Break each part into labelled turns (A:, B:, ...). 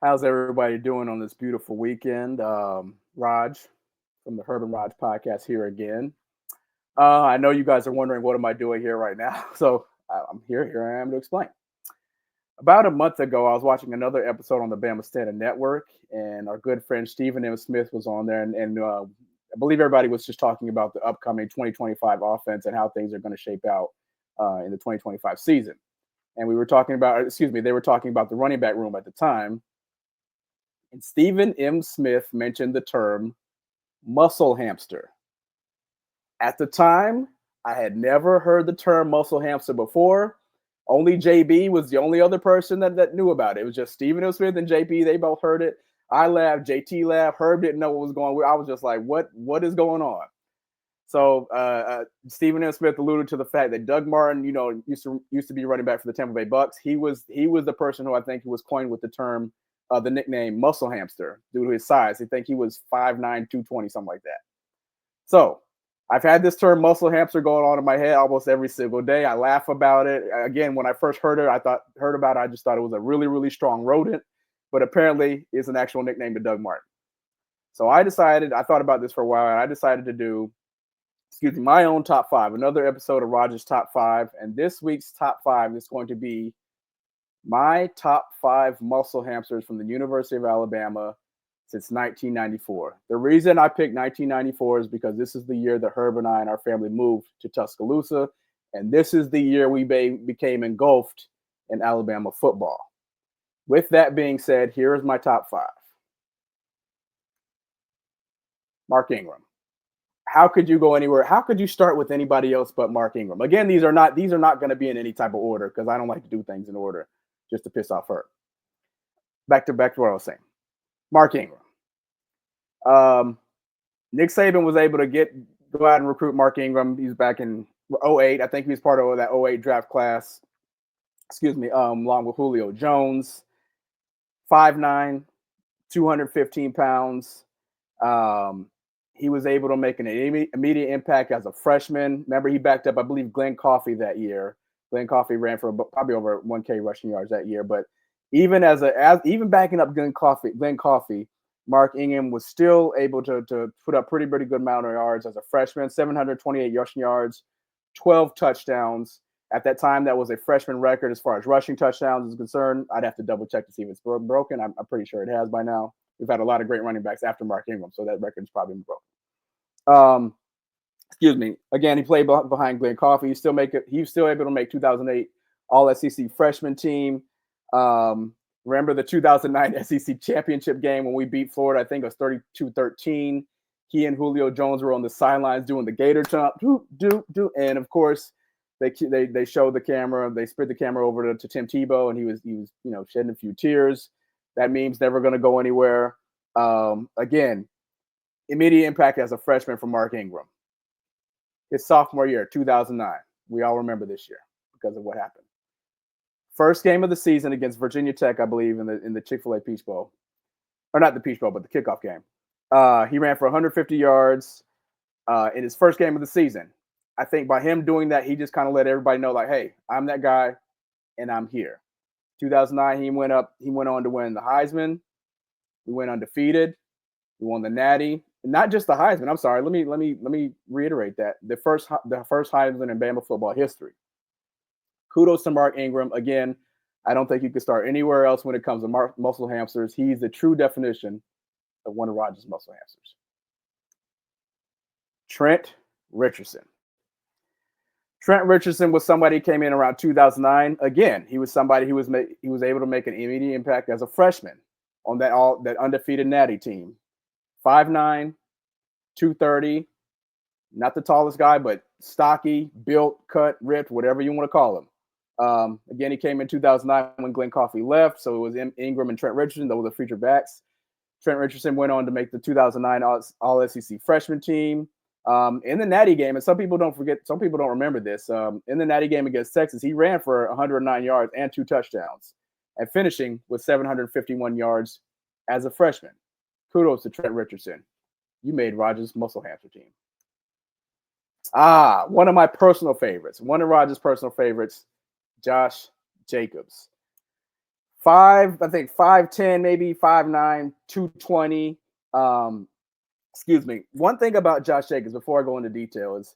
A: How's everybody doing on this beautiful weekend? Raj from the Herb N Rodg Podcast here again. I know you guys are wondering what am I doing here right now, so I'm here. Here I am to explain. About a month ago, I was watching another episode on the Bama Standard Network, and our good friend Stephen M. Smith was on there, and I believe everybody was just talking about the upcoming 2025 offense and how things are going to shape out in the 2025 season. And we were talking about, excuse me, they were talking about the running back room at the time. And Stephen M. Smith mentioned the term muscle hamster. At the time, I had never heard the term muscle hamster before. Only JB was the only other person that knew about it. It was just Stephen M. Smith and JB. They both heard it. I laughed. JT laughed. Herb didn't know what was going on. I was just like, what is going on? So Stephen M. Smith alluded to the fact that Doug Martin, used to be running back for the Tampa Bay Bucks. He was the person who I think was coined with the term, the nickname muscle hamster due to his size. I think he was 5'9", 220, something like that. So I've had this term muscle hamster going on in my head almost every single day. I laugh about it. Again, when I first heard about it, I just thought it was a really, really strong rodent, but apparently it's an actual nickname to Doug Martin. So I thought about this for a while, and I decided to do, my own top five, another episode of Rodg's Top 5. And this week's top 5 is going to be my top 5 muscle hamsters from the University of Alabama since 1994. The reason I picked 1994 is because this is the year that Herb and I and our family moved to Tuscaloosa, and this is the year we became engulfed in Alabama football. With that being said, here is my top 5. Mark Ingram. How could you go anywhere? How could you start with anybody else but Mark Ingram? Again, these are not going to be in any type of order because I don't like to do things in order just to piss off her. Back to what I was saying. Mark Ingram. Nick Saban was able to go out and recruit Mark Ingram. He's back in 2008. I think he was part of that 2008 draft class. Along with Julio Jones. 5'9", 215 pounds. He was able to make an immediate impact as a freshman. Remember, he backed up, I believe, Glenn Coffey that year. Glenn Coffey ran for probably over 1K rushing yards that year. But even even backing up Glenn Coffey, Mark Ingram was still able to put up pretty good amount of yards as a freshman. 728 rushing yards, 12 touchdowns. At that time, that was a freshman record as far as rushing touchdowns is concerned. I'd have to double check to see if it's broken. I'm pretty sure it has by now. We've had a lot of great running backs after Mark Ingram, so that record is probably broken. Again, he played behind Glenn Coffey. He was still able to make 2008 All-SEC freshman team. Remember the 2009 SEC championship game when we beat Florida? I think it was 32-13. He and Julio Jones were on the sidelines doing the gator jump. And of course, they showed the camera. They spread the camera over to Tim Tebow, and he was shedding a few tears. That meme's never going to go anywhere. Again, immediate impact as a freshman from Mark Ingram. His sophomore year, 2009. We all remember this year because of what happened. First game of the season against Virginia Tech, I believe, in the Chick-fil-A Peach Bowl. Or not the Peach Bowl, but the kickoff game. He ran for 150 yards in his first game of the season. I think by him doing that, he just kind of let everybody know, like, hey, I'm that guy, and I'm here. 2009, he went on to win the Heisman. He went undefeated. He won the Natty. Not just the Heisman. I'm sorry. Let me reiterate that. The first Heisman in Bama football history. Kudos to Mark Ingram. Again, I don't think you could start anywhere else when it comes to muscle hamsters. He's the true definition of one of Rodg's muscle hamsters. Trent Richardson. Trent Richardson was somebody who came in around 2009. Again, he was somebody who was able to make an immediate impact as a freshman on that undefeated Natty team. 5'9", 230, not the tallest guy, but stocky, built, cut, ripped, whatever you want to call him. Again, he came in 2009 when Glenn Coffey left, so it was Ingram and Trent Richardson. Those were the featured backs. Trent Richardson went on to make the 2009 All-SEC freshman team. In the Natty game, and some people don't remember this, in the Natty game against Texas, he ran for 109 yards and 2 touchdowns, and finishing with 751 yards as a freshman. Kudos to Trent Richardson. You made Rodg's muscle hamster team. One of Rodg's personal favorites, Josh Jacobs. I think 5'10", maybe 5'9", 220. Excuse me. One thing about Josh Jacobs, before I go into detail, is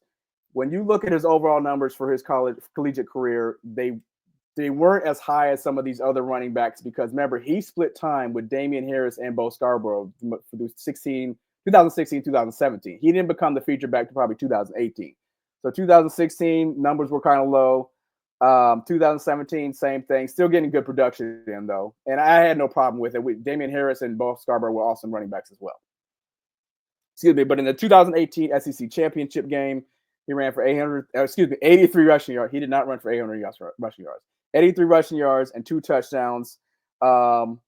A: when you look at his overall numbers for his collegiate career, they weren't as high as some of these other running backs because remember, he split time with Damian Harris and Bo Scarborough for 2016, 2017. He didn't become the feature back to probably 2018. So 2016 numbers were kind of low. 2017, same thing. Still getting good production in though, and I had no problem with it. Damian Harris and Bo Scarborough were awesome running backs as well. Excuse me, but in the 2018 SEC championship game, he ran for 83 rushing yards. He did not run for 800 rushing yards. 83 rushing yards and 2 touchdowns. And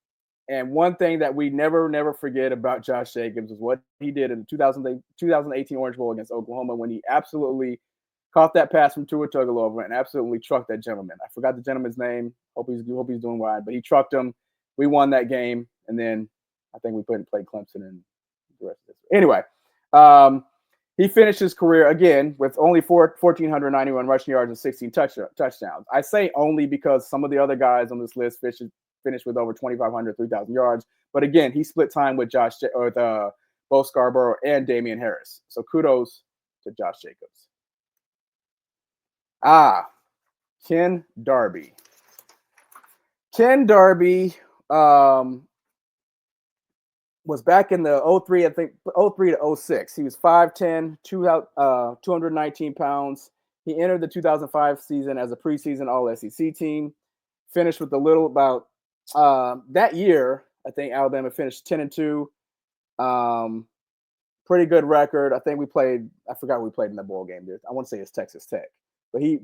A: one thing that we never forget about Josh Jacobs is what he did in the 2018 Orange Bowl against Oklahoma when he absolutely caught that pass from Tua Tagovailoa and absolutely trucked that gentleman. I forgot the gentleman's name. Hope he's doing well, but he trucked him. We won that game, and then I think we played Clemson and the rest of this. Anyway, he finished his career again with only 1,491 rushing yards and 16 touchdowns. I say only because some of the other guys on this list finished with over 2,500, 3,000 yards. But again, he split time with Bo Scarborough and Damian Harris. So kudos to Josh Jacobs. Ken Darby. Ken Darby was back in the 03, I think 03 to 06. He was 5'10", 219 pounds. He entered the 2005 season as a preseason All-SEC team. Finished with a little about that year. I think Alabama finished 10-2. Pretty good record. I think we played. I forgot we played in the bowl game. Dude. I want to say it's Texas Tech, but he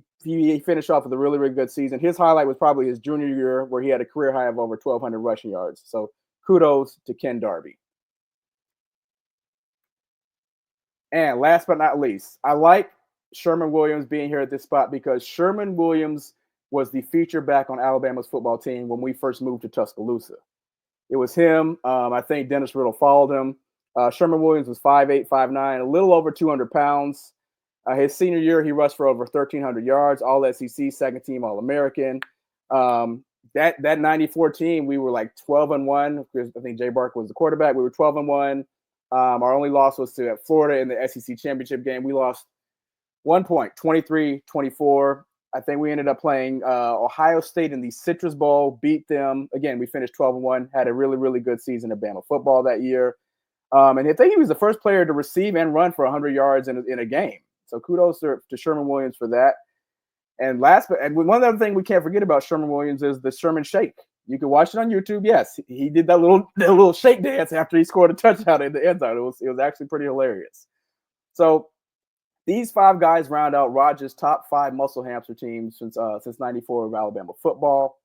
A: finished off with a really good season. His highlight was probably his junior year, where he had a career high of over 1,200 rushing yards. So kudos to Ken Darby. And last but not least, I like Sherman Williams being here at this spot because Sherman Williams was the feature back on Alabama's football team when we first moved to Tuscaloosa. It was him. I think Dennis Riddle followed him. Sherman Williams was 5'8", 5'9", a little over 200 pounds. His senior year, he rushed for over 1,300 yards, All-SEC, second team All-American. That 94 team, we were like 12-1. I think Jay Barker was the quarterback. We were 12-1. Our only loss was to Florida in the SEC championship game. We lost 1 point, 23-24. I think we ended up playing Ohio State in the Citrus Bowl, beat them. Again, we finished 12-1, had a really good season of Bama football that year. And I think he was the first player to receive and run for 100 yards in a game. So kudos to Sherman Williams for that. And one other thing we can't forget about Sherman Williams is the Sherman Shake. You can watch it on YouTube. Yes, he did that little shake dance after he scored a touchdown in the end zone. It was actually pretty hilarious. So these 5 guys round out Rodg's top 5 muscle hamster teams since '94 of Alabama football.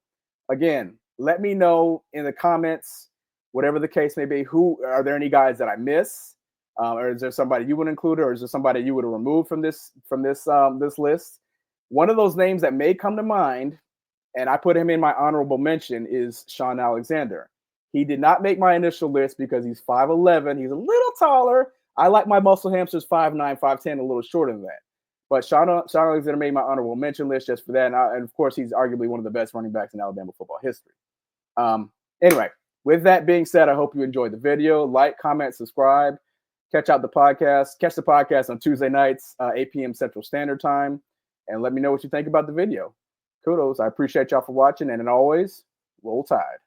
A: Again, let me know in the comments, whatever the case may be, are there any guys that I miss? Or is there somebody you would include, or is there somebody you would have removed from this list? One of those names that may come to mind, and I put him in my honorable mention, is Sean Alexander. He did not make my initial list because he's 5'11". He's a little taller. I like my muscle hamsters 5'9", 5'10", a little shorter than that. But Sean Alexander made my honorable mention list just for that. And of course, he's arguably one of the best running backs in Alabama football history. Anyway, with that being said, I hope you enjoyed the video. Like, comment, subscribe. Catch the podcast on Tuesday nights, 8 p.m. Central Standard Time. And let me know what you think about the video. Kudos. I appreciate y'all for watching. And as always, roll Tide.